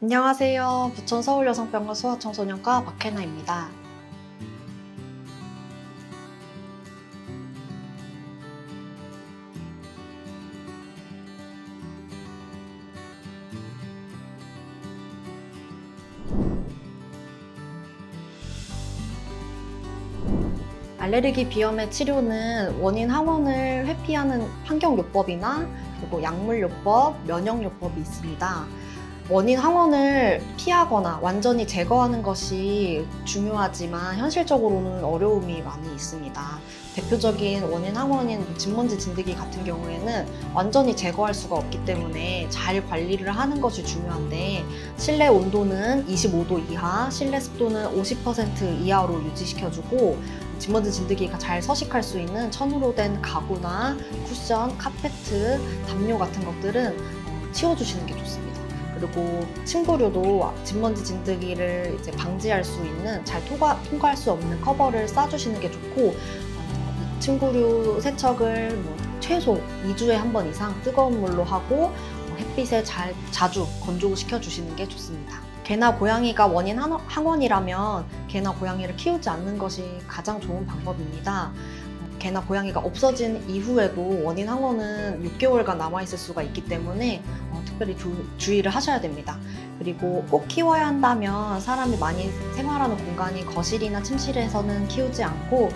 안녕하세요. 부천 서울여성병원 소아청소년과 박혜나입니다. 알레르기 비염의 치료는 원인 항원을 회피하는 환경요법이나 그리고 약물요법, 면역요법이 있습니다. 원인 항원을 피하거나 완전히 제거하는 것이 중요하지만 현실적으로는 어려움이 많이 있습니다. 대표적인 원인 항원인 진먼지 진드기 같은 경우에는 완전히 제거할 수가 없기 때문에 잘 관리를 하는 것이 중요한데, 실내 온도는 25도 이하, 실내 습도는 50% 이하로 유지시켜주고 진먼지 진드기가 잘 서식할 수 있는 천으로 된 가구나 쿠션, 카페트, 담요 같은 것들은 치워주시는 게 좋습니다. 그리고 침구류도 진먼지 진드기를 이제 방지할 수 있는 잘 통과할 수 없는 커버를 싸주시는 게 좋고, 침구류 세척을 최소 2주에 한 번 이상 뜨거운 물로 하고 햇빛에 자주 건조시켜 주시는 게 좋습니다. 개나 고양이가 원인 항원이라면 개나 고양이를 키우지 않는 것이 가장 좋은 방법입니다. 개나 고양이가 없어진 이후에도 원인 항원은 6개월간 남아있을 수가 있기 때문에 특별히 주의를 하셔야 됩니다. 그리고 꼭 키워야 한다면 사람이 많이 생활하는 공간인 거실이나 침실에서는 키우지 않고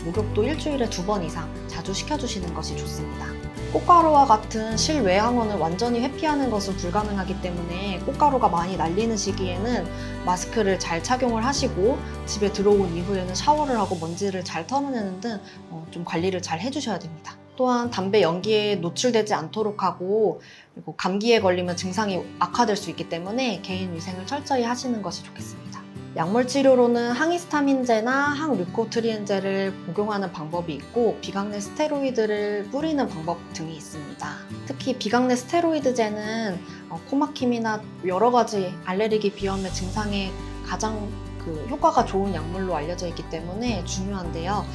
목욕도 일주일에 2번 이상 자주 시켜주시는 것이 좋습니다. 꽃가루와 같은 실외 항원을 완전히 회피하는 것은 불가능하기 때문에 꽃가루가 많이 날리는 시기에는 마스크를 잘 착용을 하시고 집에 들어온 이후에는 샤워를 하고 먼지를 잘 털어내는 등 좀 관리를 잘 해주셔야 됩니다. 또한 담배 연기에 노출되지 않도록 하고, 그리고 감기에 걸리면 증상이 악화될 수 있기 때문에 개인 위생을 철저히 하시는 것이 좋겠습니다. 약물 치료로는 항히스타민제나 항류코트리엔제를 복용하는 방법이 있고, 비강내 스테로이드를 뿌리는 방법 등이 있습니다. 특히 비강내 스테로이드제는 코막힘이나 여러 가지 알레르기 비염의 증상에 가장 효과가 좋은 약물로 알려져 있기 때문에 중요한데요.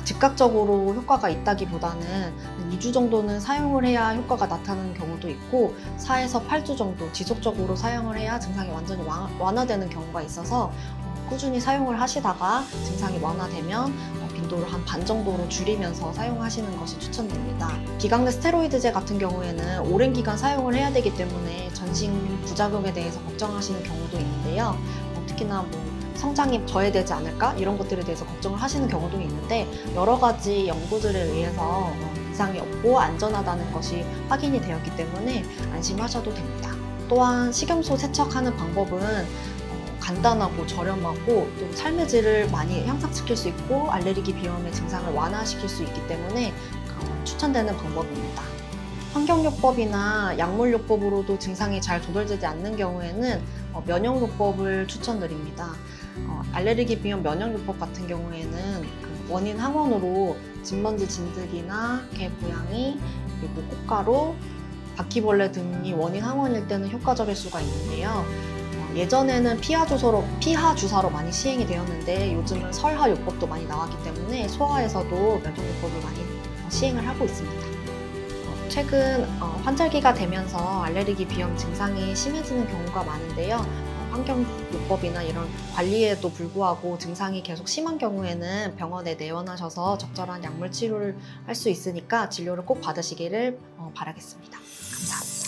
즉각적으로 효과가 있다기보다는 2주 정도는 사용을 해야 효과가 나타나는 경우도 있고, 4에서 8주 정도 지속적으로 사용을 해야 증상이 완전히 완화되는 경우가 있어서 꾸준히 사용을 하시다가 증상이 완화되면 빈도를 한 반 정도로 줄이면서 사용하시는 것이 추천됩니다. 비강내 스테로이드제 같은 경우에는 오랜 기간 사용을 해야 되기 때문에 전신 부작용에 대해서 걱정하시는 경우도 있는데요. 특히나 성장이 저해되지 않을까? 이런 것들에 대해서 걱정을 하시는 경우도 있는데, 여러 가지 연구들에 의해서 이상이 없고 안전하다는 것이 확인이 되었기 때문에 안심하셔도 됩니다. 또한 식염소 세척하는 방법은 간단하고 저렴하고 또 삶의 질을 많이 향상시킬 수 있고 알레르기 비염의 증상을 완화시킬 수 있기 때문에 추천되는 방법입니다. 환경요법이나 약물요법으로도 증상이 잘 조절되지 않는 경우에는 면역요법을 추천드립니다. 알레르기 비염 면역요법 같은 경우에는 원인 항원으로 진먼지 진드기나 개, 고양이, 그리고 꽃가루, 바퀴벌레 등이 원인 항원일 때는 효과적일 수가 있는데요. 예전에는 피하 주사로 많이 시행이 되었는데 요즘은 설하요법도 많이 나왔기 때문에 소아에서도 면역요법을 많이 시행을 하고 있습니다. 최근 환절기가 되면서 알레르기 비염 증상이 심해지는 경우가 많은데요. 환경요법이나 이런 관리에도 불구하고 증상이 계속 심한 경우에는 병원에 내원하셔서 적절한 약물 치료를 할 수 있으니까 진료를 꼭 받으시기를 바라겠습니다. 감사합니다.